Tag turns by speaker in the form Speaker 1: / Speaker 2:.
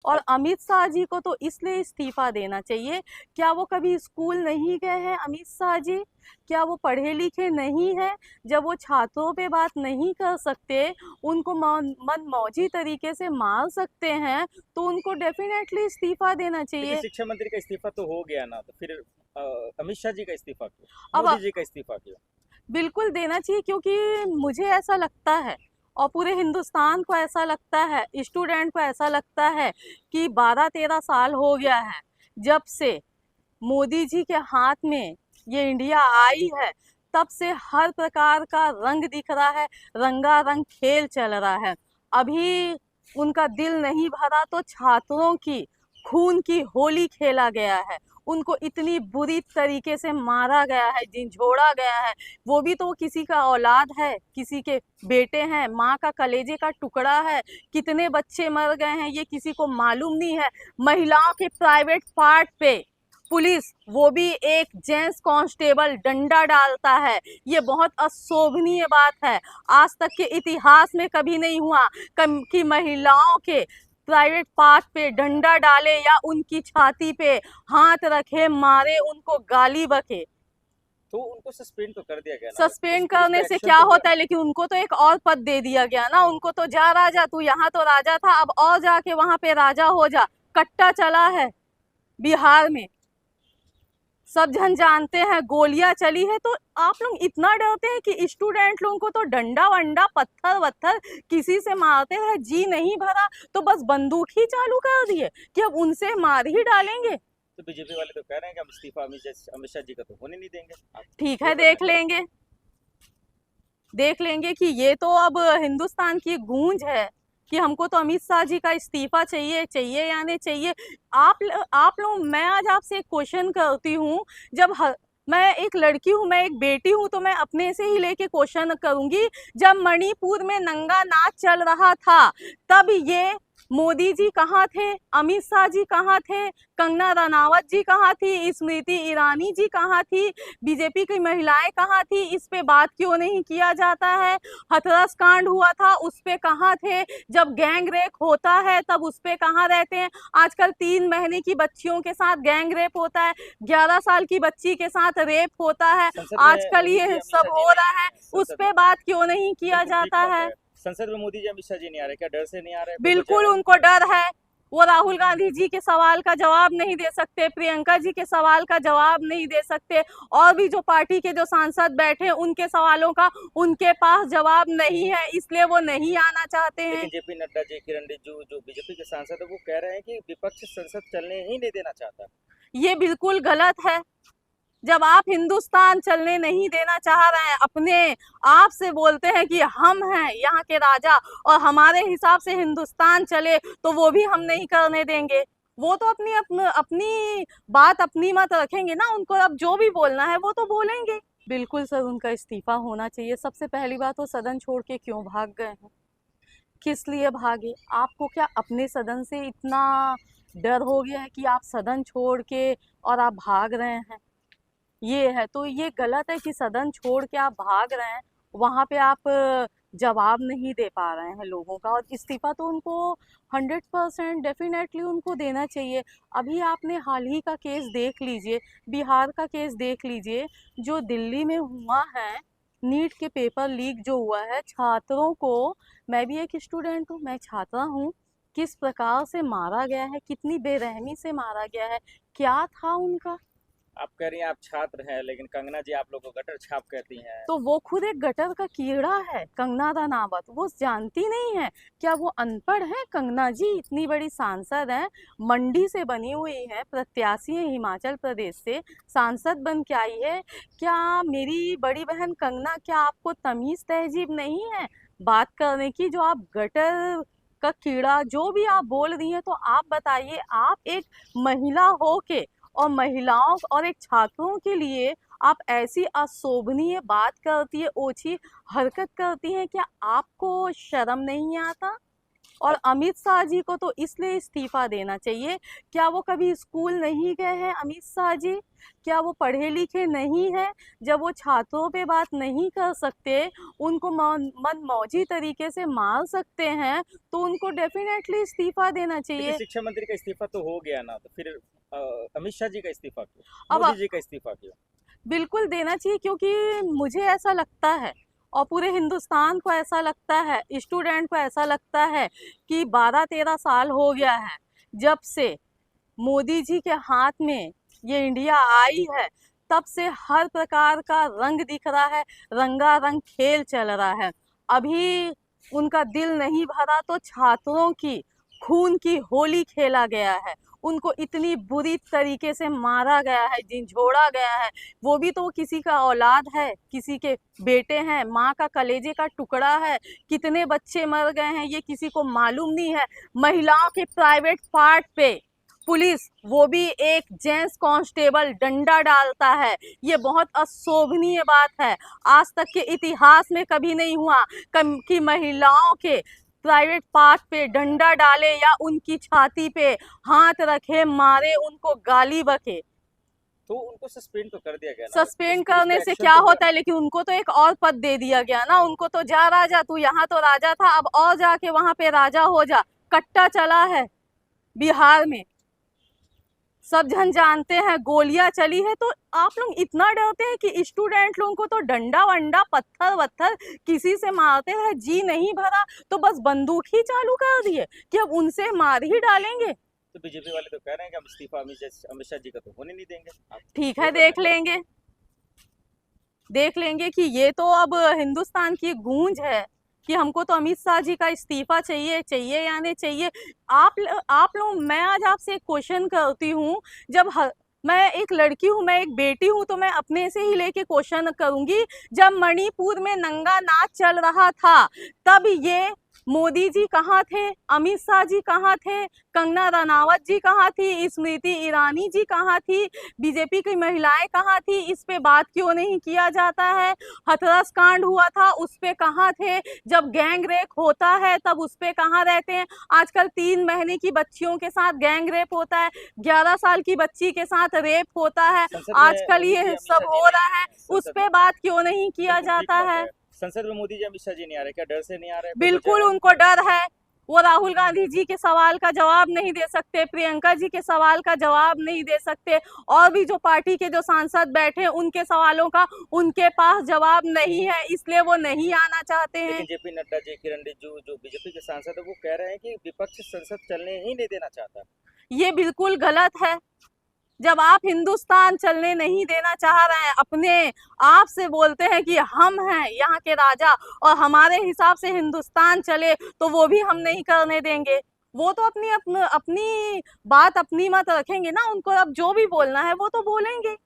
Speaker 1: और अमित शाह जी को तो इसलिए इस्तीफा देना चाहिए। क्या वो कभी स्कूल नहीं गए हैं अमित शाह जी? क्या वो पढ़े लिखे नहीं हैं? जब वो छात्रों पे बात नहीं कर सकते, उनको मनमौजी तरीके से मार सकते हैं, तो उनको डेफिनेटली इस्तीफा देना
Speaker 2: लेकिन
Speaker 1: चाहिए।
Speaker 2: शिक्षा मंत्री का इस्तीफा तो हो गया ना, तो फिर अमित शाह जी का इस्तीफा क्यों,
Speaker 1: अब
Speaker 2: मोदी जी का इस्तीफा क्यों?
Speaker 1: बिल्कुल देना चाहिए, क्योंकि मुझे ऐसा लगता है और पूरे हिंदुस्तान को ऐसा लगता है, स्टूडेंट को ऐसा लगता है कि 12-13 साल हो गया है जब से मोदी जी के हाथ में ये इंडिया आई है, तब से हर प्रकार का रंग दिख रहा है, रंगारंग खेल चल रहा है। अभी उनका दिल नहीं भरा तो छात्रों की खून की होली खेला गया है, उनको इतनी बुरी तरीके से मारा गया है, झिंझोड़ा गया है। वो भी तो किसी का औलाद है, किसी के बेटे हैं, माँ का कलेजे का टुकड़ा है। कितने बच्चे मर गए हैं ये किसी को मालूम नहीं है। महिलाओं के प्राइवेट पार्ट पे पुलिस, वो भी एक जेंट्स कांस्टेबल डंडा डालता है, ये बहुत अशोभनीय बात है। आज तक के इतिहास में कभी नहीं हुआ कि महिलाओं के प्राइवेट पार्ट पे डंडा डाले या उनकी छाती पे हाथ रखे, मारे, उनको गाली बके।
Speaker 2: तो उनको सस्पेंड तो कर दिया गया ना,
Speaker 1: सस्पेंड
Speaker 2: पुलिस का
Speaker 1: करने से
Speaker 2: एक्शन
Speaker 1: क्या
Speaker 2: तो हुआ
Speaker 1: होता
Speaker 2: ना।
Speaker 1: है, लेकिन उनको तो एक और पद दे दिया गया ना। उनको तो जा राजा, तू यहाँ तो राजा था, अब और जाके वहां पे राजा हो जा। कट्टा चला है बिहार में, सब जन जानते हैं, गोलियां चली है। तो आप लोग इतना डरते हैं कि स्टूडेंट लोगों को तो डंडा वंडा पत्थर वत्थर किसी से मारते रहे, जी नहीं भरा तो बस बंदूक ही चालू कर दिए कि अब उनसे मार ही डालेंगे।
Speaker 2: तो बीजेपी वाले तो कह रहे हैं कि हम इस्तीफा अमित शाह जी का तो होने नहीं देंगे, आप
Speaker 1: ठीक
Speaker 2: ये
Speaker 1: है,
Speaker 2: बताएं।
Speaker 1: देख लेंगे कि ये तो अब हिंदुस्तान की गूंज है कि हमको तो अमित शाह जी का इस्तीफा चाहिए, चाहिए या नहीं चाहिए। आप लोग, मैं आज आपसे एक क्वेश्चन करती हूँ। मैं एक लड़की हूँ, मैं एक बेटी हूँ, तो मैं अपने से ही लेके क्वेश्चन करूंगी। जब मणिपुर में नंगा नाच चल रहा था, तब ये मोदी जी कहाँ थे, अमित शाह जी कहाँ थे, कंगना रनावत जी कहाँ थी, स्मृति ईरानी जी कहाँ थी, बीजेपी की महिलाएं कहाँ थी? इस पे बात क्यों नहीं किया जाता है? हथरस कांड हुआ था, उस पे कहाँ थे? जब गैंग रेप होता है तब उस पे कहाँ रहते हैं? आजकल 3 महीने की बच्चियों के साथ गैंग रेप होता है, 11 साल की बच्ची के साथ रेप होता है,
Speaker 2: संसद में
Speaker 1: आजकल
Speaker 2: मोदी जी
Speaker 1: ये
Speaker 2: अमित
Speaker 1: सब
Speaker 2: शाह जी
Speaker 1: हो
Speaker 2: नहीं
Speaker 1: रहा है।
Speaker 2: है
Speaker 1: उस
Speaker 2: संसद
Speaker 1: पे
Speaker 2: में।
Speaker 1: बात क्यों नहीं किया
Speaker 2: बिल्कुल ठीक
Speaker 1: जाता
Speaker 2: बात
Speaker 1: है?
Speaker 2: है। संसद में मोदी जी अमित शाह जी नहीं आ रहे, क्या डर से नहीं आ रहे, कोई
Speaker 1: बिल्कुल
Speaker 2: वजह है?
Speaker 1: उनको डर है। वो राहुल गांधी जी के सवाल का जवाब नहीं दे सकते, प्रियंका जी के सवाल का जवाब नहीं दे सकते, और भी जो पार्टी के जो सांसद बैठे हैं उनके सवालों का उनके पास जवाब नहीं है, इसलिए वो नहीं आना चाहते हैं।
Speaker 2: लेकिन जेपी नड्डा जी, किरण रिजिजू जो बीजेपी के सांसद है, वो कह रहे हैं कि विपक्ष संसद चलने ही नहीं देना चाहता।
Speaker 1: ये बिल्कुल गलत है। जब आप हिंदुस्तान चलने नहीं देना चाह रहे हैं, अपने आप से बोलते हैं कि हम हैं यहाँ के राजा और हमारे हिसाब से हिंदुस्तान चले, तो वो भी हम नहीं करने देंगे। वो तो अपनी बात अपनी मत रखेंगे ना, उनको अब जो भी बोलना है वो तो बोलेंगे। बिल्कुल सर, उनका इस्तीफा होना चाहिए। सबसे पहली बात, वो सदन छोड़ के क्यों भाग गए हैं? किस लिए भागे? आपको क्या अपने सदन से इतना डर हो गया है कि आप सदन छोड़ के और आप भाग रहे हैं? ये है, तो ये गलत है कि सदन छोड़ के आप भाग रहे हैं, वहां पे आप जवाब नहीं दे पा रहे हैं लोगों का। और इस्तीफा तो उनको 100% डेफिनेटली उनको देना चाहिए। अभी आपने हाल ही का केस देख लीजिए, बिहार का केस देख लीजिए, जो दिल्ली में हुआ है, नीट के पेपर लीक जो हुआ है, छात्रों को, मैं भी एक स्टूडेंट हूँ, मैं छात्रा हूँ, किस प्रकार से मारा गया है, कितनी बेरहमी से मारा गया है, क्या था उनका?
Speaker 2: आप कह रही हैं आप छात्र हैं, लेकिन कंगना जी आप लोग को गटर छाप कहती हैं।
Speaker 1: तो वो खुद एक गटर का कीड़ा है, कंगना रनावत, वो जानती नहीं है? क्या वो अनपढ़ है? कंगना जी इतनी बड़ी सांसद है, मंडी से बनी हुई है, प्रत्याशी है हिमाचल प्रदेश से, सांसद बन के आई है। क्या मेरी बड़ी बहन कंगना, क्या आपको तमीज तहजीब नहीं है बात करने की? जो आप गटर का कीड़ा जो भी आप बोल रही हैं, तो आप बताइए, आप एक महिला हो के और महिलाओं और एक छात्रों के लिए आप ऐसी अशोभनीय बात करती है, ओछी हरकत करती हैं, क्या आपको शर्म नहीं आता? और अमित शाह जी को तो इसलिए इस्तीफा देना चाहिए। क्या वो कभी स्कूल नहीं गए हैं अमित शाह जी? क्या वो पढ़े लिखे नहीं हैं? जब वो छात्रों पे बात नहीं कर सकते, उनको मनमौजी तरीके से मार सकते हैं, तो उनको डेफिनेटली इस्तीफा देना
Speaker 2: लेकिन
Speaker 1: चाहिए।
Speaker 2: शिक्षा मंत्री का इस्तीफा तो हो गया ना, तो फिर अमित शाह जी का इस्तीफा क्यों,
Speaker 1: अब
Speaker 2: मोदी जी का इस्तीफा क्यों?
Speaker 1: बिल्कुल देना चाहिए, क्योंकि मुझे ऐसा लगता है और पूरे हिंदुस्तान को ऐसा लगता है, स्टूडेंट को ऐसा लगता है कि 12-13 साल हो गया है जब से मोदी जी के हाथ में ये इंडिया आई है, तब से हर प्रकार का रंग दिख रहा है, रंगारंग खेल चल रहा है। अभी उनका दिल नहीं भरा तो छात्रों की खून की होली खेला गया है, उनको इतनी बुरी तरीके से मारा गया है, झिंझोड़ा गया है। वो भी तो किसी का औलाद है, किसी के बेटे हैं, माँ का कलेजे का टुकड़ा है। कितने बच्चे मर गए हैं ये किसी को मालूम नहीं है। महिलाओं के प्राइवेट पार्ट पे पुलिस, वो भी एक जेंट्स कांस्टेबल डंडा डालता है, ये बहुत अशोभनीय बात है। आज तक के इतिहास में कभी नहीं हुआ कि महिलाओं के प्राइवेट पार्ट पे डंडा डाले या उनकी छाती पे हाथ रखे, मारे, उनको गाली बके।
Speaker 2: तो उनको सस्पेंड तो कर दिया गया ना,
Speaker 1: सस्पेंड
Speaker 2: उस पे
Speaker 1: करने से
Speaker 2: एक्शन
Speaker 1: क्या
Speaker 2: तो हुआ
Speaker 1: होता है, लेकिन उनको तो एक और पद दे दिया गया ना। उनको तो जा राजा, तू यहाँ तो राजा था, अब और जाके वहां पे राजा हो जा। कट्टा चला है बिहार में, सब जन जानते हैं, गोलियां चली है। तो आप लोग इतना डरते हैं कि स्टूडेंट लोगों को तो डंडा वंडा पत्थर वत्थर किसी से मारते रहे, जी नहीं भरा तो बस बंदूक ही चालू कर दिए कि अब उनसे मार ही डालेंगे।
Speaker 2: तो बीजेपी वाले तो कह रहे हैं कि हम इस्तीफा अमित शाह जी का तो होने नहीं देंगे। आप
Speaker 1: ठीक
Speaker 2: वो
Speaker 1: है,
Speaker 2: करना
Speaker 1: देख लेंगे कि ये तो अब हिंदुस्तान की गूंज है कि हमको तो अमित शाह जी का इस्तीफा चाहिए, चाहिए या नहीं चाहिए। आप लोग, मैं आज आपसे एक क्वेश्चन करती हूँ। मैं एक लड़की हूँ, मैं एक बेटी हूँ, तो मैं अपने से ही लेके क्वेश्चन करूंगी। जब मणिपुर में नंगा नाच चल रहा था, तब ये मोदी जी कहाँ थे, अमित शाह जी कहाँ थे, कंगना रनावत जी कहाँ थी, स्मृति ईरानी जी कहाँ थी, बीजेपी की महिलाएं कहाँ थी? इस पे बात क्यों नहीं किया जाता है? हथरस कांड हुआ था, उस पे कहाँ थे? जब गैंग रेप होता है तब उस पे कहाँ रहते हैं? आजकल 3 महीने की बच्चियों के साथ गैंग रेप होता है, 11 साल की बच्ची के साथ रेप होता है,
Speaker 2: संसद में
Speaker 1: आजकल
Speaker 2: मोदी जी
Speaker 1: ये
Speaker 2: अमित
Speaker 1: सब
Speaker 2: शाह जी
Speaker 1: हो
Speaker 2: नहीं
Speaker 1: रहा
Speaker 2: आ
Speaker 1: है।
Speaker 2: रहे हैं
Speaker 1: उस
Speaker 2: संसद
Speaker 1: पे
Speaker 2: में।
Speaker 1: बात क्यों नहीं किया
Speaker 2: बिल्कुल ठीक
Speaker 1: जाता
Speaker 2: बात
Speaker 1: है?
Speaker 2: है। संसद में मोदी जी अमित शाह जी नहीं आ रहे, क्या डर से नहीं आ रहे? कोई
Speaker 1: बिल्कुल
Speaker 2: वजह है?
Speaker 1: उनको डर है। वो राहुल गांधी जी के सवाल का जवाब नहीं दे सकते, प्रियंका जी के सवाल का जवाब नहीं दे सकते, और भी जो पार्टी के जो सांसद बैठे उनके सवालों का उनके पास जवाब नहीं है, इसलिए वो नहीं आना चाहते हैं।
Speaker 2: लेकिन जेपी नड्डा जी, किरण रिजिजू जो बीजेपी के सांसद है, वो कह रहे हैं कि विपक्ष संसद चलने ही नहीं देना चाहता।
Speaker 1: ये बिल्कुल गलत है। जब आप हिंदुस्तान चलने नहीं देना चाह रहे हैं, अपने आप से बोलते हैं कि हम हैं यहाँ के राजा और हमारे हिसाब से हिंदुस्तान चले, तो वो भी हम नहीं करने देंगे। वो तो अपनी बात अपनी मत रखेंगे ना, उनको अब जो भी बोलना है वो तो बोलेंगे।